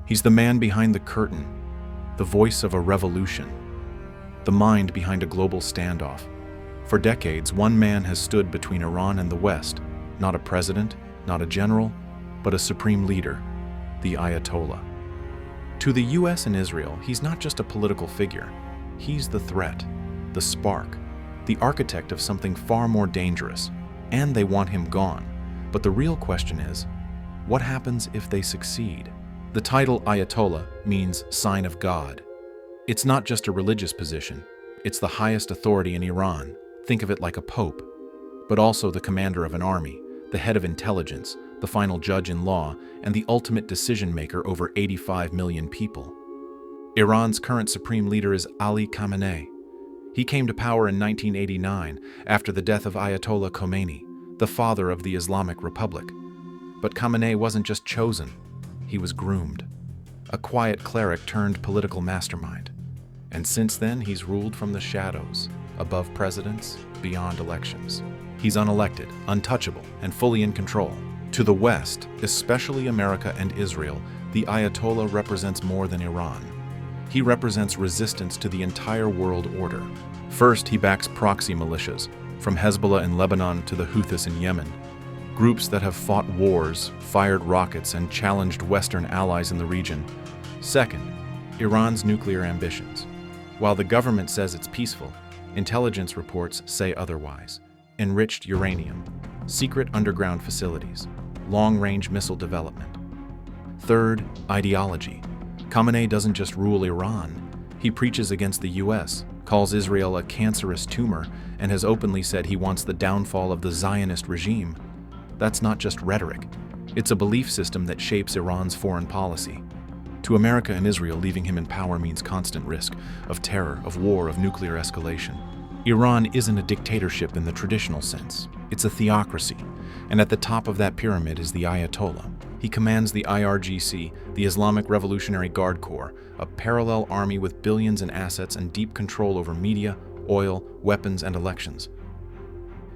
He's the man behind the curtain, the voice of a revolution, the mind behind a global standoff. For decades, one man has stood between Iran and the West, not a president, not a general, but a supreme leader, the Ayatollah. To the US and Israel, he's not just a political figure. He's the threat, the spark, the architect of something far more dangerous, and they want him gone. But the real question is, what happens if they succeed? The title Ayatollah means sign of God. It's not just a religious position. It's the highest authority in Iran. Think of it like a pope, but also the commander of an army, the head of intelligence, the final judge in law, and the ultimate decision maker over 85 million people. Iran's current supreme leader is Ali Khamenei. He came to power in 1989 after the death of Ayatollah Khomeini, the father of the Islamic Republic. But Khamenei wasn't just chosen, he was groomed. A quiet cleric turned political mastermind. And since then, he's ruled from the shadows, above presidents, beyond elections. He's unelected, untouchable, and fully in control. To the West, especially America and Israel, the Ayatollah represents more than Iran. He represents resistance to the entire world order. First, he backs proxy militias, from Hezbollah in Lebanon to the Houthis in Yemen, groups that have fought wars, fired rockets, and challenged Western allies in the region. Second, Iran's nuclear ambitions. While the government says it's peaceful, intelligence reports say otherwise. Enriched uranium, secret underground facilities, long-range missile development. Third, ideology. Khamenei doesn't just rule Iran. He preaches against the US, calls Israel a cancerous tumor, and has openly said he wants the downfall of the Zionist regime. That's not just rhetoric. It's a belief system that shapes Iran's foreign policy. To America and Israel, leaving him in power means constant risk of terror, of war, of nuclear escalation. Iran isn't a dictatorship in the traditional sense. It's a theocracy, and at the top of that pyramid is the Ayatollah. He commands the IRGC, the Islamic Revolutionary Guard Corps, a parallel army with billions in assets and deep control over media, oil, weapons, and elections.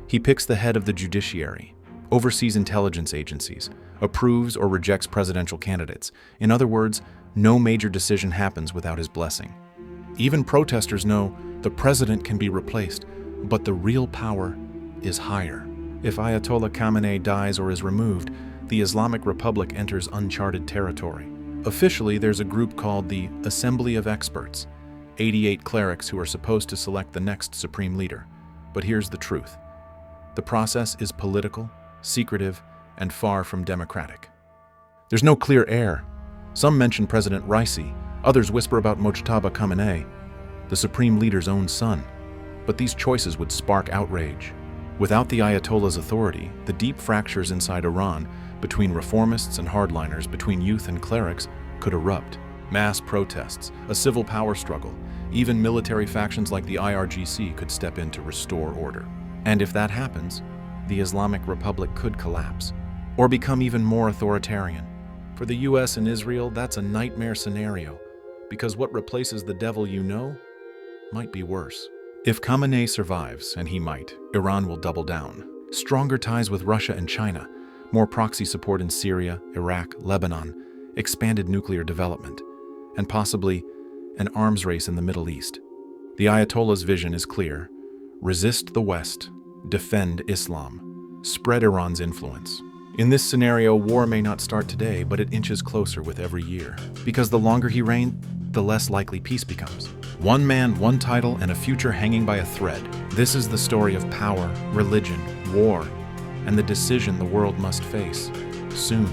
He picks the head of the judiciary, oversees intelligence agencies, approves or rejects presidential candidates. In other words, no major decision happens without his blessing. Even protesters know the president can be replaced, but the real power is higher. If Ayatollah Khamenei dies or is removed, the Islamic Republic enters uncharted territory. Officially, there's a group called the Assembly of Experts, 88 clerics who are supposed to select the next supreme leader. But here's the truth. The process is political, secretive, and far from democratic. There's no clear heir. Some mention President Raisi, others whisper about Mojtaba Khamenei, the supreme leader's own son. But these choices would spark outrage. Without the Ayatollah's authority, the deep fractures inside Iran, between reformists and hardliners, between youth and clerics, could erupt. Mass protests, a civil power struggle, even military factions like the IRGC could step in to restore order. And if that happens, the Islamic Republic could collapse, or become even more authoritarian. For the US and Israel, that's a nightmare scenario, because what replaces the devil you know might be worse. If Khamenei survives, and he might, Iran will double down. Stronger ties with Russia and China, more proxy support in Syria, Iraq, Lebanon, expanded nuclear development, and possibly an arms race in the Middle East. The Ayatollah's vision is clear. Resist the West, defend Islam, spread Iran's influence. In this scenario, war may not start today, but it inches closer with every year. Because the longer he reigns, the less likely peace becomes. One man, one title, and a future hanging by a thread. This is the story of power, religion, war, and the decision the world must face soon.